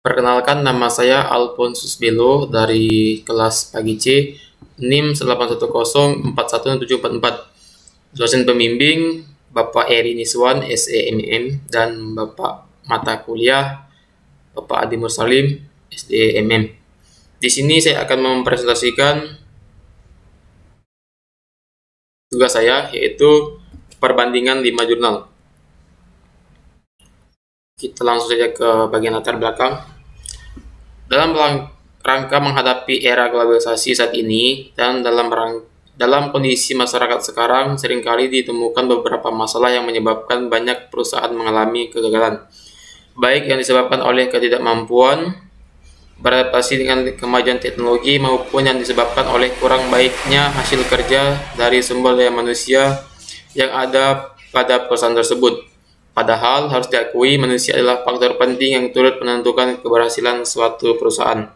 Perkenalkan, nama saya Alphonsus Belo dari kelas pagi C, NIM 810416744. Dosen pembimbing Bapak Eri Niswan, SEMM, dan Bapak Mata Kuliah Bapak Adi Mursalim, SDMM. Di sini saya akan mempresentasikan tugas saya, yaitu perbandingan 5 jurnal. Kita langsung saja ke bagian latar belakang. Dalam rangka menghadapi era globalisasi saat ini dan dalam kondisi masyarakat sekarang, seringkali ditemukan beberapa masalah yang menyebabkan banyak perusahaan mengalami kegagalan, baik yang disebabkan oleh ketidakmampuan beradaptasi dengan kemajuan teknologi maupun yang disebabkan oleh kurang baiknya hasil kerja dari sumber daya manusia yang ada pada perusahaan tersebut. Padahal harus diakui manusia adalah faktor penting yang turut menentukan keberhasilan suatu perusahaan.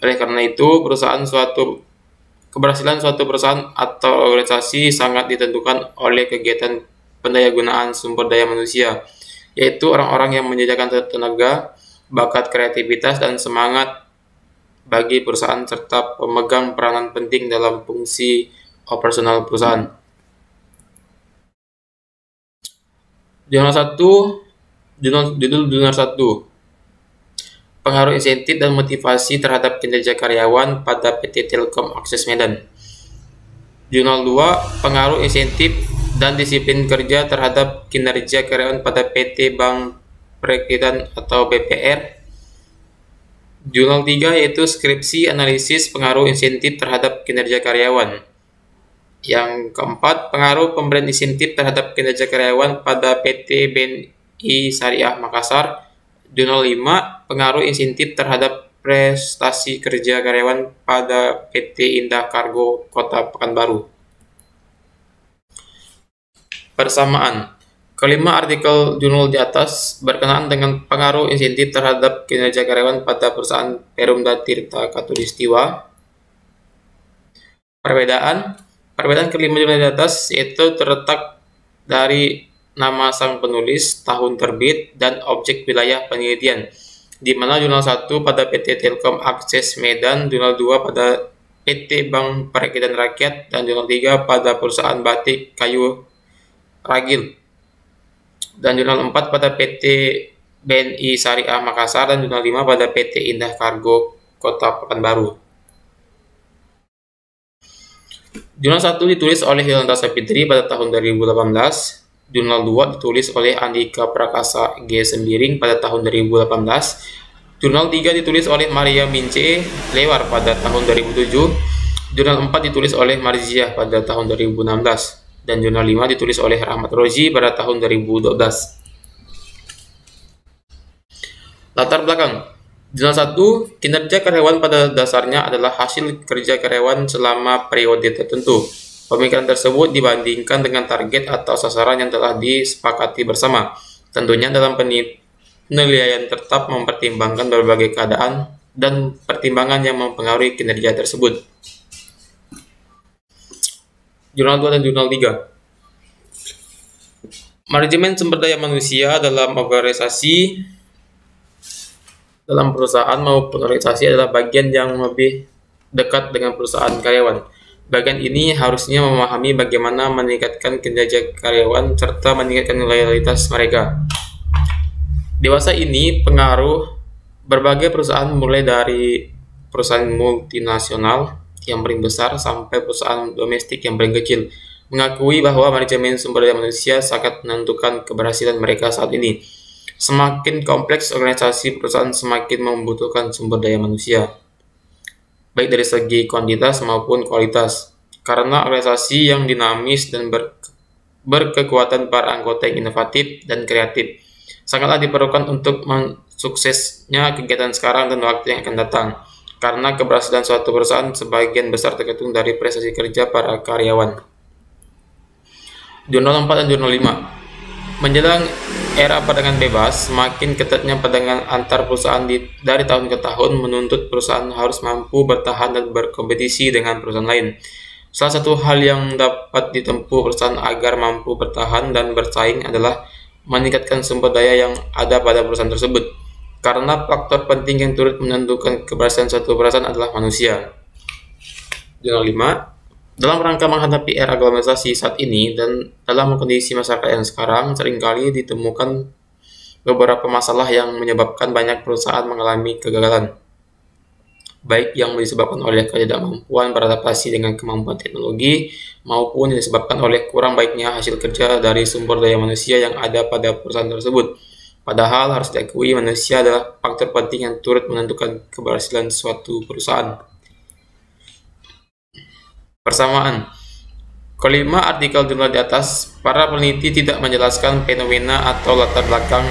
Oleh karena itu, keberhasilan suatu perusahaan atau organisasi sangat ditentukan oleh kegiatan pendayagunaan sumber daya manusia, yaitu orang-orang yang menyediakan tenaga, bakat, kreativitas, dan semangat bagi perusahaan serta pemegang peranan penting dalam fungsi operasional perusahaan. Jurnal 1, judul 1, pengaruh insentif dan motivasi terhadap kinerja karyawan pada PT Telkom Akses Medan. Jurnal 2, pengaruh insentif dan disiplin kerja terhadap kinerja karyawan pada PT Bank Perakhiran atau BPR. Jurnal 3 yaitu skripsi analisis pengaruh insentif terhadap kinerja karyawan. Yang keempat, pengaruh pemberian insentif terhadap kinerja karyawan pada PT BNI Syariah Makassar. Jurnal 5, pengaruh insentif terhadap prestasi kerja karyawan pada PT Indah Kargo Kota Pekanbaru. Persamaan. Kelima artikel jurnal di atas berkenaan dengan pengaruh insentif terhadap kinerja karyawan pada perusahaan Perumda Tirta Khatulistiwa. Perbedaan kelima jurnal di atas yaitu terletak dari nama sang penulis, tahun terbit, dan objek wilayah penelitian, di mana jurnal 1 pada PT Telkom Akses Medan, jurnal 2 pada PT Bank Perakhiran Rakyat, dan jurnal 3 pada perusahaan batik kayu Ragil, dan jurnal 4 pada PT BNI Syariah Makassar, dan jurnal 5 pada PT Indah Kargo Kota Pekanbaru. Jurnal 1 ditulis oleh Yolanda Sapitri pada tahun 2018, Jurnal 2 ditulis oleh Andika Prakasa G. Sembiring pada tahun 2018, Jurnal 3 ditulis oleh Maria Mince Lewar pada tahun 2007, Jurnal 4 ditulis oleh Marziah pada tahun 2016, dan Jurnal 5 ditulis oleh Rahmat Rozi pada tahun 2012. Latar belakang. Jurnal 1, kinerja karyawan pada dasarnya adalah hasil kerja karyawan selama periode tertentu. Pemikiran tersebut dibandingkan dengan target atau sasaran yang telah disepakati bersama. Tentunya dalam penilaian tetap mempertimbangkan berbagai keadaan dan pertimbangan yang mempengaruhi kinerja tersebut. Jurnal 2 dan Jurnal 3. Manajemen sumber daya manusia dalam organisasi, dalam perusahaan maupun organisasi adalah bagian yang lebih dekat dengan perusahaan karyawan. Bagian ini harusnya memahami bagaimana meningkatkan kinerja karyawan serta meningkatkan loyalitas mereka. Dewasa ini pengaruh berbagai perusahaan mulai dari perusahaan multinasional yang paling besar sampai perusahaan domestik yang paling kecil mengakui bahwa manajemen sumber daya manusia sangat menentukan keberhasilan mereka saat ini. Semakin kompleks organisasi perusahaan, semakin membutuhkan sumber daya manusia, baik dari segi kuantitas maupun kualitas. Karena organisasi yang dinamis dan berkekuatan para anggota yang inovatif dan kreatif sangatlah diperlukan untuk mensuksesnya kegiatan sekarang dan waktu yang akan datang. Karena keberhasilan suatu perusahaan sebagian besar tergantung dari prestasi kerja para karyawan. Jurnal 4 dan Jurnal 5. Menjelang era perdagangan bebas, semakin ketatnya perdagangan antar perusahaan dari tahun ke tahun menuntut perusahaan harus mampu bertahan dan berkompetisi dengan perusahaan lain. Salah satu hal yang dapat ditempuh perusahaan agar mampu bertahan dan bersaing adalah meningkatkan sumber daya yang ada pada perusahaan tersebut. karena faktor penting yang turut menentukan keberhasilan suatu perusahaan adalah manusia. Jurnal 5. Dalam rangka menghadapi era globalisasi saat ini dan dalam kondisi masyarakat yang sekarang, seringkali ditemukan beberapa masalah yang menyebabkan banyak perusahaan mengalami kegagalan, baik yang disebabkan oleh ketidakmampuan beradaptasi dengan kemampuan teknologi maupun yang disebabkan oleh kurang baiknya hasil kerja dari sumber daya manusia yang ada pada perusahaan tersebut. Padahal harus diakui manusia adalah faktor penting yang turut menentukan keberhasilan suatu perusahaan. Persamaan. Kelima artikel jurnal di atas, para peneliti tidak menjelaskan fenomena atau latar belakang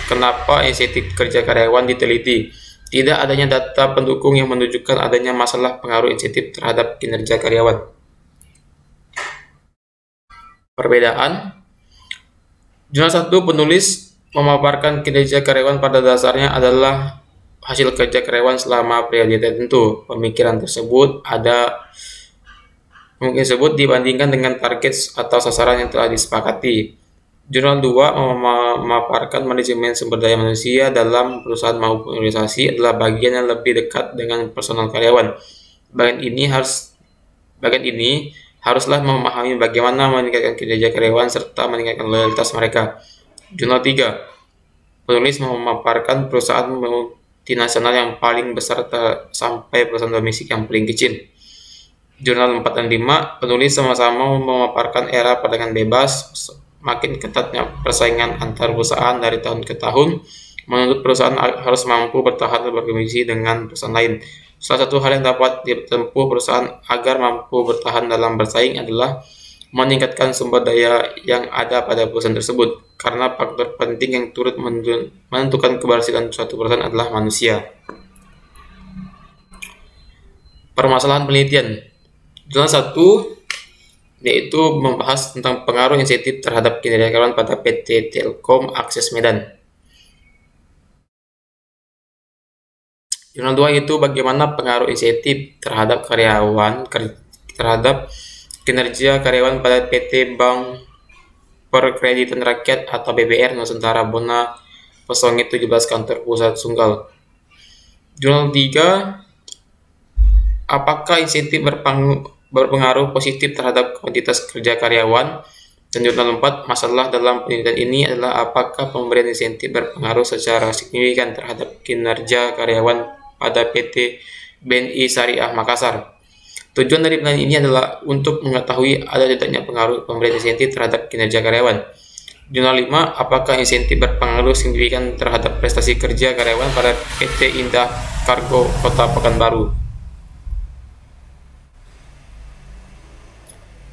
kenapa insentif kerja karyawan diteliti. Tidak adanya data pendukung yang menunjukkan adanya masalah pengaruh insentif terhadap kinerja karyawan. Perbedaan. Jurnal 1 penulis memaparkan kinerja karyawan pada dasarnya adalah hasil kerja karyawan selama periode tertentu. Pemikiran tersebut mungkin dibandingkan dengan target atau sasaran yang telah disepakati. Jurnal 2 memaparkan manajemen sumber daya manusia dalam perusahaan maupun organisasi adalah bagian yang lebih dekat dengan personal karyawan. Bagian ini haruslah memahami bagaimana meningkatkan kinerja karyawan serta meningkatkan loyalitas mereka. Jurnal 3. Penulis memaparkan perusahaan multinasional yang paling besar sampai perusahaan domestik yang paling kecil. Jurnal 4 dan 5, penulis sama-sama memaparkan era perdagangan bebas. Makin ketatnya persaingan antar perusahaan dari tahun ke tahun, menuntut perusahaan harus mampu bertahan dan berkompetisi dengan perusahaan lain. Salah satu hal yang dapat ditempuh perusahaan agar mampu bertahan dalam bersaing adalah meningkatkan sumber daya yang ada pada perusahaan tersebut, karena faktor penting yang turut menentukan keberhasilan suatu perusahaan adalah manusia. Permasalahan penelitian. Jurnal 1 yaitu membahas tentang pengaruh insentif terhadap kinerja karyawan pada PT Telkom Akses Medan. Jurnal 2 yaitu bagaimana pengaruh insentif terhadap kinerja karyawan pada PT Bank Perkreditan Rakyat atau BBR Nusantara Bona Pesongit 17 Kantor Pusat Sunggal. Jurnal 3, apakah insentif berpengaruh positif terhadap kuantitas kerja karyawan? Dan jurnal 4, masalah dalam penelitian ini adalah apakah pemberian insentif berpengaruh secara signifikan terhadap kinerja karyawan pada PT BNI Syariah Makassar. Tujuan dari penelitian ini adalah untuk mengetahui ada tidaknya pengaruh pemberian insentif terhadap kinerja karyawan. Jurnal 5, apakah insentif berpengaruh signifikan terhadap prestasi kerja karyawan pada PT Indah Kargo Kota Pekanbaru.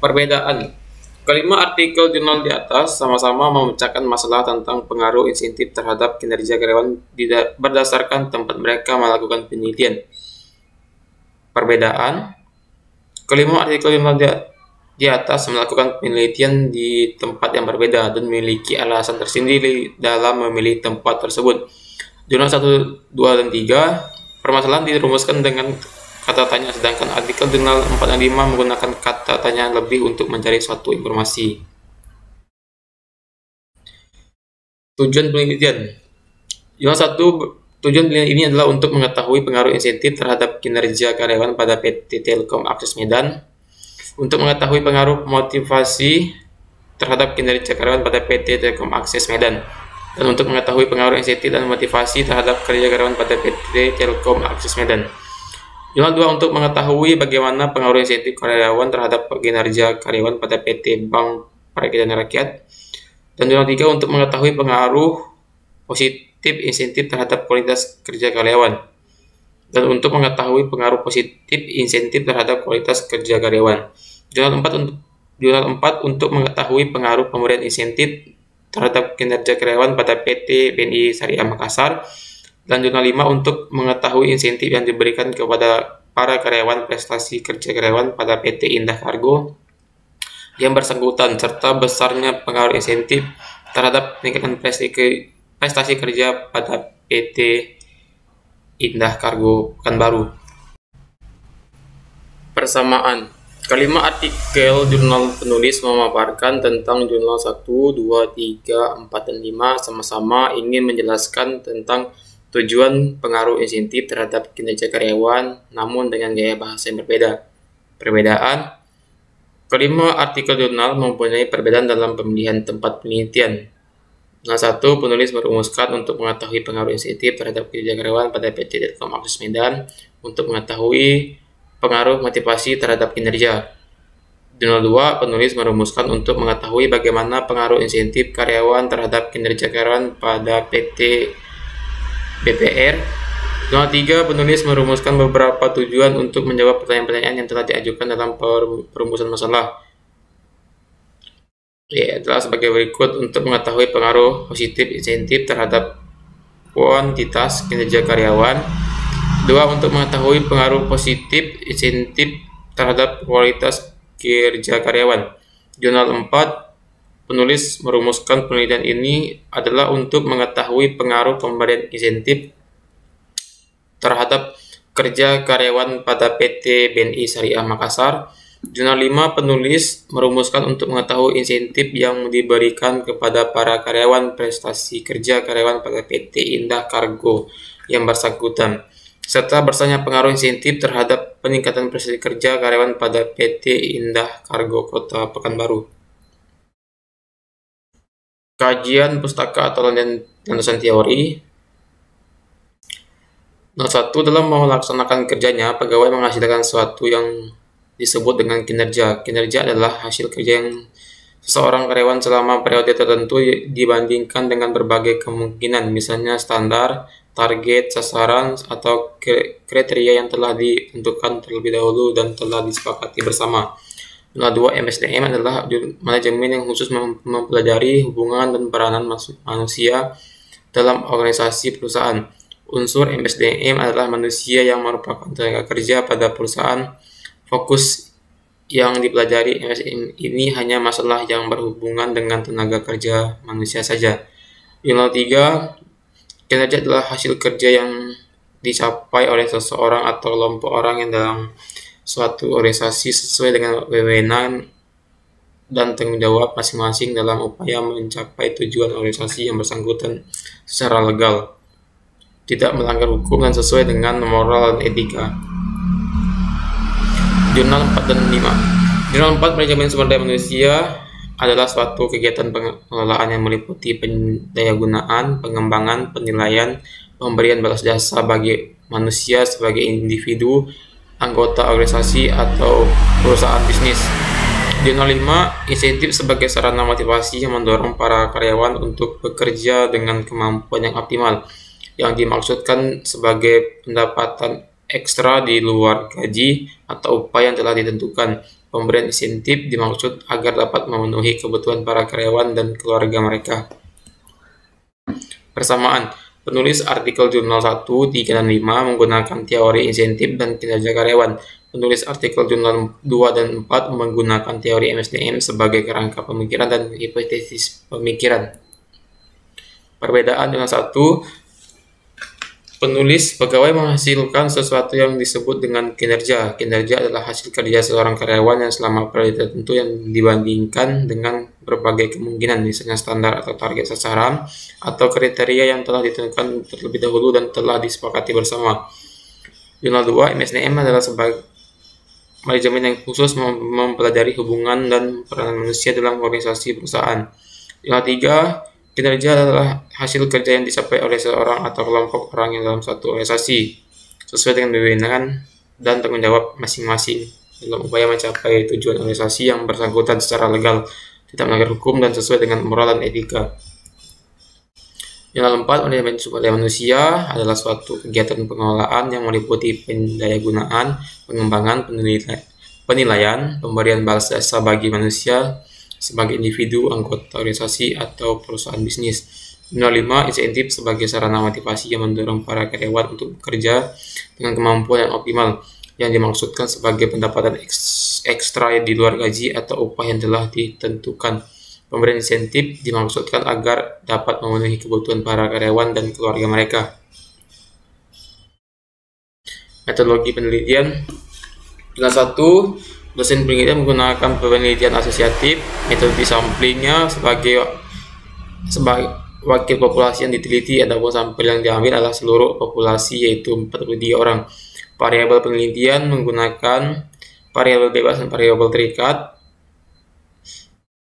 Perbedaan. Kelima artikel jurnal di atas sama-sama memecahkan masalah tentang pengaruh insentif terhadap kinerja karyawan berdasarkan tempat mereka melakukan penelitian. Perbedaan. Kelima artikel jurnal di atas melakukan penelitian di tempat yang berbeda dan memiliki alasan tersendiri dalam memilih tempat tersebut. Jurnal 1, 2, dan 3, permasalahan dirumuskan dengan kata tanya, sedangkan artikel jurnal 4 dan 5 menggunakan kata tanya lebih untuk mencari suatu informasi. Tujuan penelitian. Jurnal 1, tujuan penelitian ini adalah untuk mengetahui pengaruh insentif terhadap kinerja karyawan pada PT Telkom Akses Medan, untuk mengetahui pengaruh motivasi terhadap kinerja karyawan pada PT Telkom Akses Medan, dan untuk mengetahui pengaruh insentif dan motivasi terhadap kerja karyawan pada PT Telkom Akses Medan. Jurnal 2 untuk mengetahui bagaimana pengaruh insentif karyawan terhadap kinerja karyawan pada PT Bank Perkreditan Rakyat. Dan jurnal 3 untuk mengetahui pengaruh positif insentif terhadap kualitas kerja karyawan. Dan untuk mengetahui pengaruh positif insentif terhadap kualitas kerja karyawan. Jurnal 4 untuk mengetahui pengaruh pemberian insentif terhadap kinerja karyawan pada PT BNI Syariah Makassar. Dan jurnal 5 untuk mengetahui insentif yang diberikan kepada para karyawan prestasi kerja karyawan pada PT Indah Kargo yang bersangkutan, serta besarnya pengaruh insentif terhadap peningkatan prestasi kerja pada PT Indah Kargo Pekanbaru. Persamaan. Kelima artikel jurnal penulis memaparkan tentang jurnal 1, 2, 3, 4, dan 5 sama-sama ingin menjelaskan tentang tujuan, pengaruh, insentif terhadap kinerja karyawan, namun dengan gaya bahasa yang berbeda. Perbedaan. Kelima artikel jurnal mempunyai perbedaan dalam pemilihan tempat penelitian. Nah, satu, penulis merumuskan untuk mengetahui pengaruh insentif terhadap kinerja karyawan pada PT Telkom Akses Medan untuk mengetahui pengaruh motivasi terhadap kinerja. Jurnal 2, penulis merumuskan untuk mengetahui bagaimana pengaruh insentif karyawan terhadap kinerja karyawan pada PT BPR. Jurnal 3, penulis merumuskan beberapa tujuan untuk menjawab pertanyaan-pertanyaan yang telah diajukan dalam perumusan masalah. Ya, adalah sebagai berikut untuk mengetahui pengaruh positif insentif terhadap kuantitas kinerja karyawan. 2, untuk mengetahui pengaruh positif insentif terhadap kualitas kinerja karyawan. Jurnal 4, penulis merumuskan penelitian ini adalah untuk mengetahui pengaruh pemberian insentif terhadap kerja karyawan pada PT BNI Syariah Makassar. Jurnal 5, penulis merumuskan untuk mengetahui insentif yang diberikan kepada para karyawan prestasi kerja karyawan pada PT Indah Cargo yang bersangkutan, serta bersanya pengaruh insentif terhadap peningkatan prestasi kerja karyawan pada PT Indah Cargo Kota Pekanbaru. Kajian pustaka atau landasan teori. Nomor 1, dalam melaksanakan kerjanya, pegawai menghasilkan sesuatu yang disebut dengan kinerja. Kinerja adalah hasil kerja yang seseorang karyawan selama periode tertentu dibandingkan dengan berbagai kemungkinan, misalnya standar, target, sasaran, atau kriteria yang telah ditentukan terlebih dahulu dan telah disepakati bersama. Nomor 2, MSDM adalah manajemen yang khusus mempelajari hubungan dan peranan manusia dalam organisasi perusahaan. Unsur MSDM adalah manusia yang merupakan tenaga kerja pada perusahaan. Fokus yang dipelajari MSDM ini hanya masalah yang berhubungan dengan tenaga kerja manusia saja. Nomor 3, kinerja adalah hasil kerja yang dicapai oleh seseorang atau kelompok orang yang dalam suatu organisasi sesuai dengan wewenang dan tanggung jawab masing-masing dalam upaya mencapai tujuan organisasi yang bersangkutan secara legal, tidak melanggar hukum dan sesuai dengan moral dan etika. Jurnal 4 dan 5. Jurnal 4, manajemen sumber daya manusia adalah suatu kegiatan pengelolaan yang meliputi pendayagunaan, pengembangan, penilaian, pemberian balas jasa bagi manusia sebagai individu, anggota organisasi, atau perusahaan bisnis. Jurnal 5, insentif sebagai sarana motivasi yang mendorong para karyawan untuk bekerja dengan kemampuan yang optimal, yang dimaksudkan sebagai pendapatan ekstra di luar gaji atau upah yang telah ditentukan. Pemberian insentif dimaksud agar dapat memenuhi kebutuhan para karyawan dan keluarga mereka. Persamaan. Penulis artikel jurnal 1, 3, dan 5 menggunakan teori insentif dan kinerja karyawan. Penulis artikel jurnal 2 dan 4 menggunakan teori MSDM sebagai kerangka pemikiran dan hipotesis pemikiran. Perbedaan jurnal 1, penulis pegawai menghasilkan sesuatu yang disebut dengan kinerja. Kinerja adalah hasil kerja seorang karyawan yang selama periode tertentu yang dibandingkan dengan berbagai kemungkinan, misalnya standar atau target sasaran, atau kriteria yang telah ditentukan terlebih dahulu dan telah disepakati bersama. Jurnal 2, MSDM adalah sebagai manajemen yang khusus mempelajari hubungan dan peranan manusia dalam organisasi perusahaan. Jurnal 3, kinerja adalah hasil kerja yang dicapai oleh seorang atau kelompok orang yang dalam suatu organisasi sesuai dengan wewenang dan tanggung jawab masing-masing dalam upaya mencapai tujuan organisasi yang bersangkutan secara legal, tidak melanggar hukum, dan sesuai dengan moral dan etika. Jurnal 4, manajemen sumber daya manusia adalah suatu kegiatan pengelolaan yang meliputi pendayagunaan, pengembangan, penilaian, pemberian balas jasa bagi manusia sebagai individu, anggota organisasi, atau perusahaan bisnis. Jurnal 5, insentif sebagai sarana motivasi yang mendorong para karyawan untuk bekerja dengan kemampuan yang optimal, yang dimaksudkan sebagai pendapatan ekstra di luar gaji atau upah yang telah ditentukan. Pemberian insentif dimaksudkan agar dapat memenuhi kebutuhan para karyawan dan keluarga mereka. Metodologi penelitian. Jurnal 1, dosen penelitian menggunakan penelitian asosiatif. Metode samplingnya sebagai wakil populasi yang diteliti ataupun sampel yang diambil adalah seluruh populasi, yaitu 43 orang. Variabel penelitian menggunakan variabel bebas dan variabel terikat.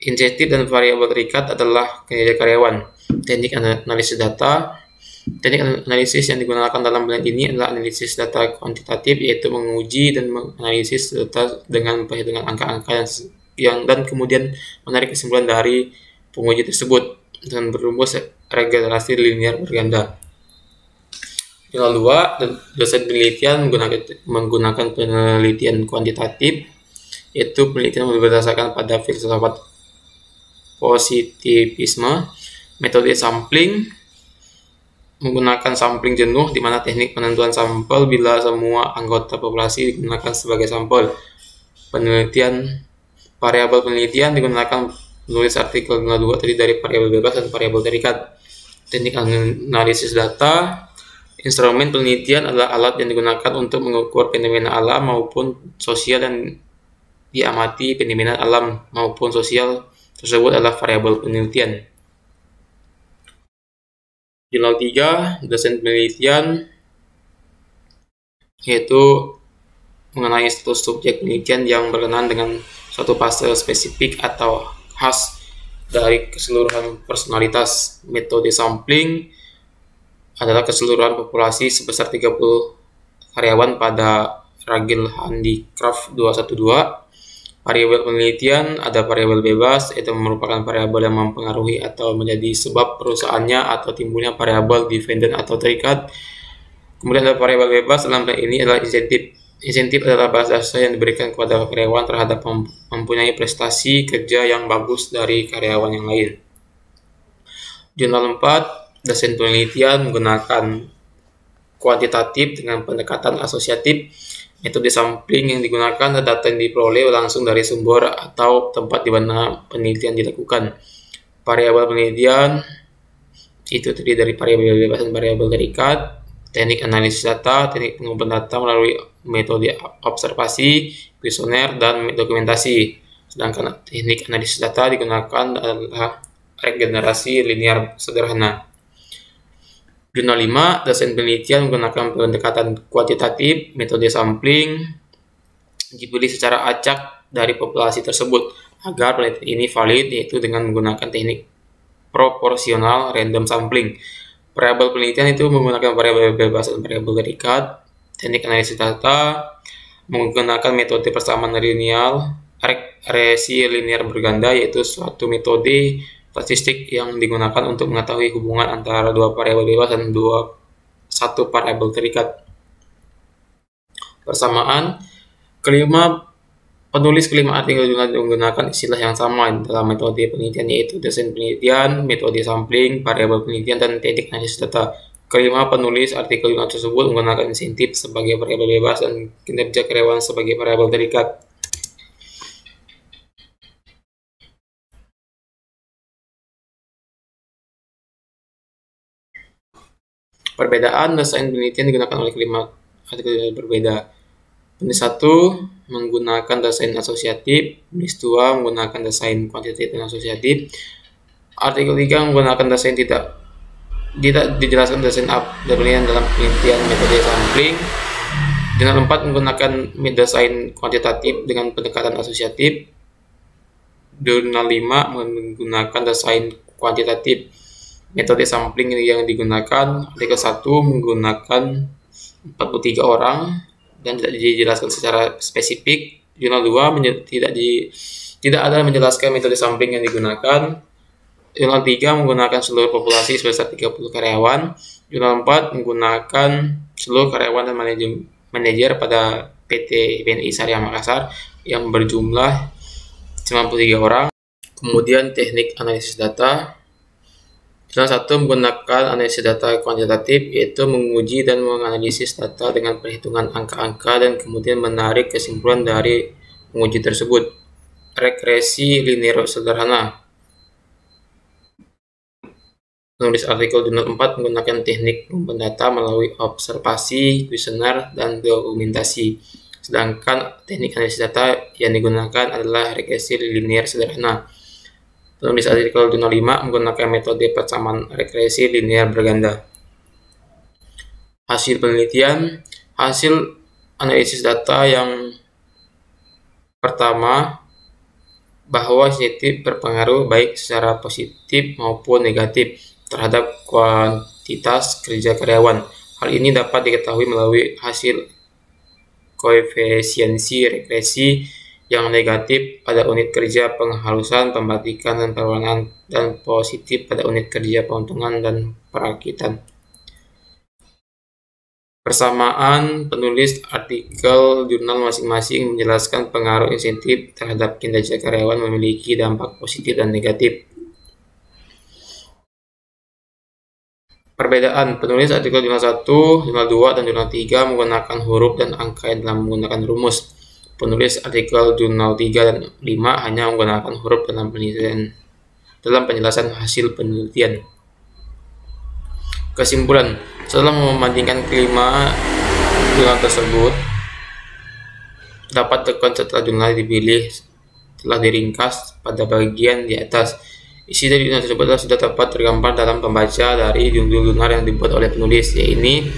Insentif dan variabel terikat adalah kinerja karyawan. Teknik analisis data. Teknik analisis yang digunakan dalam bulan ini adalah analisis data kuantitatif, yaitu menguji dan menganalisis data dengan perhitungan angka-angka dan kemudian menarik kesimpulan dari penguji tersebut dan berumus regenerasi linear berganda. Jurnal 2, dosen penelitian menggunakan penelitian kuantitatif, yaitu penelitian berdasarkan pada filsafat positivisme. Metode sampling menggunakan sampling jenuh, di mana teknik penentuan sampel bila semua anggota populasi digunakan sebagai sampel. Variabel penelitian digunakan menulis artikel 2 terdiri dari variabel bebas dan variabel terikat. Teknik analisis data. Instrumen penelitian adalah alat yang digunakan untuk mengukur fenomena alam maupun sosial dan diamati fenomena alam maupun sosial tersebut adalah variabel penelitian. Jurnal 3, dosen penelitian, yaitu mengenai status subjek penelitian yang berkenaan dengan suatu fase spesifik atau khas dari keseluruhan personalitas. Metode sampling adalah keseluruhan populasi sebesar 30 karyawan pada Ragil Handicraft 212. Variabel penelitian ada variabel bebas, yaitu merupakan variabel yang mempengaruhi atau menjadi sebab perusahaannya atau timbulnya variabel dependen atau terikat. Kemudian ada variabel bebas dalam hal ini adalah insentif. Insentif adalah balas jasa yang diberikan kepada karyawan terhadap mempunyai prestasi kerja yang bagus dari karyawan yang lain. Jurnal 4, dosen penelitian menggunakan kuantitatif dengan pendekatan asosiatif. Metode sampling yang digunakan adalah data yang diperoleh langsung dari sumber atau tempat di mana penelitian dilakukan. Variabel penelitian itu terdiri dari variabel bebas dan variabel terikat. Teknik analisis data, teknik pengumpulan data melalui metode observasi, kuesioner, dan dokumentasi. Sedangkan teknik analisis data digunakan adalah regenerasi linear sederhana. Jurnal 5, dosen penelitian menggunakan pendekatan kuantitatif. Metode sampling dipilih secara acak dari populasi tersebut agar penelitian ini valid, yaitu dengan menggunakan teknik proporsional random sampling. Variabel penelitian itu menggunakan variabel bebas dan variabel terikat. Teknik analisis data menggunakan metode persamaan linear, regresi linear berganda, yaitu suatu metode statistik yang digunakan untuk mengetahui hubungan antara dua variabel bebas dan satu variabel terikat. Persamaan. Penulis kelima artikel juga menggunakan istilah yang sama dalam metode penelitian, yaitu dosen penelitian, metode sampling, variabel penelitian, dan teknik analisis data. Kelima penulis artikel tersebut menggunakan insentif sebagai variabel bebas dan kinerja karyawan sebagai variabel terikat. Perbedaan dosen penelitian digunakan oleh kelima artikel yang berbeda. Penulis 1 menggunakan dosen asosiatif, penulis 2 menggunakan dosen kuantitatif dan asosiatif. Artikel 3 menggunakan dosen tidak dijelaskan dosen penelitian dalam penelitian metode sampling. Jurnal 4 menggunakan dosen kuantitatif dengan pendekatan asosiatif. Jurnal 5 menggunakan dosen kuantitatif. Metode sampling yang digunakan, artikel 1 menggunakan 43 orang dan tidak dijelaskan secara spesifik. Jurnal 2 tidak ada menjelaskan metode sampling yang digunakan. Jurnal 3 menggunakan seluruh populasi sebesar 30 karyawan. Jurnal 4 menggunakan seluruh karyawan dan manajer pada PT BNI Syariah Makassar yang berjumlah 93 orang. Kemudian teknik analisis data. Jurnal 1 menggunakan analisis data kuantitatif, yaitu menguji dan menganalisis data dengan perhitungan angka-angka dan kemudian menarik kesimpulan dari penguji tersebut. Regresi linear sederhana. Penulis artikel jurnal 4 menggunakan teknik pengumpulan data melalui observasi, kuesioner, dan dokumentasi. Sedangkan teknik analisis data yang digunakan adalah regresi linear sederhana. Penulis artikel jurnal 5 menggunakan metode persamaan regresi linear berganda. Hasil penelitian, hasil analisis data yang pertama, bahwa sensitif berpengaruh baik secara positif maupun negatif terhadap kuantitas kerja karyawan. Hal ini dapat diketahui melalui hasil koefisiensi regresi yang negatif pada unit kerja penghalusan, pembatikan, dan perwarnaan, dan positif pada unit kerja peuntungan dan perakitan. Persamaan penulis artikel jurnal masing-masing menjelaskan pengaruh insentif terhadap kinerja karyawan memiliki dampak positif dan negatif. Perbedaan penulis artikel jurnal 1, jurnal 2, dan jurnal 3 menggunakan huruf dan angka dalam menggunakan rumus. Penulis artikel jurnal 3 dan 5 hanya menggunakan huruf dalam penjelasan hasil penelitian. Kesimpulan, setelah membandingkan kelima jurnal tersebut, dapat diketahui setelah jurnal dipilih telah diringkas pada bagian di atas. Isi dari jurnal tersebut sudah dapat tergambar dalam pembaca dari jurnal yang dibuat oleh penulis, yaitu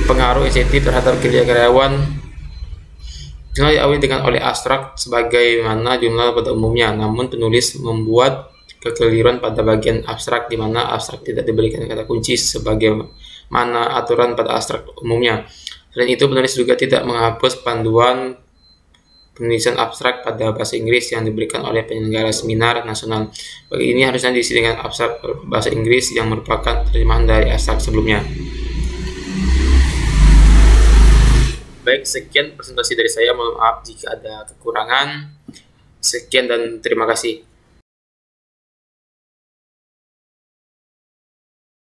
pengaruh insentif terhadap kinerja karyawan. Jurnal diawali dengan oleh abstrak sebagaimana jurnal pada umumnya, namun penulis membuat kekeliruan pada bagian abstrak di mana abstrak tidak diberikan kata kunci sebagaimana aturan pada abstrak umumnya. Selain itu, penulis juga tidak menghapus panduan penulisan abstrak pada bahasa Inggris yang diberikan oleh penyelenggara seminar nasional. Bagi ini harusnya diisi dengan abstrak bahasa Inggris yang merupakan terjemahan dari abstrak sebelumnya. Baik, sekian presentasi dari saya. Mohon maaf jika ada kekurangan. Sekian dan terima kasih.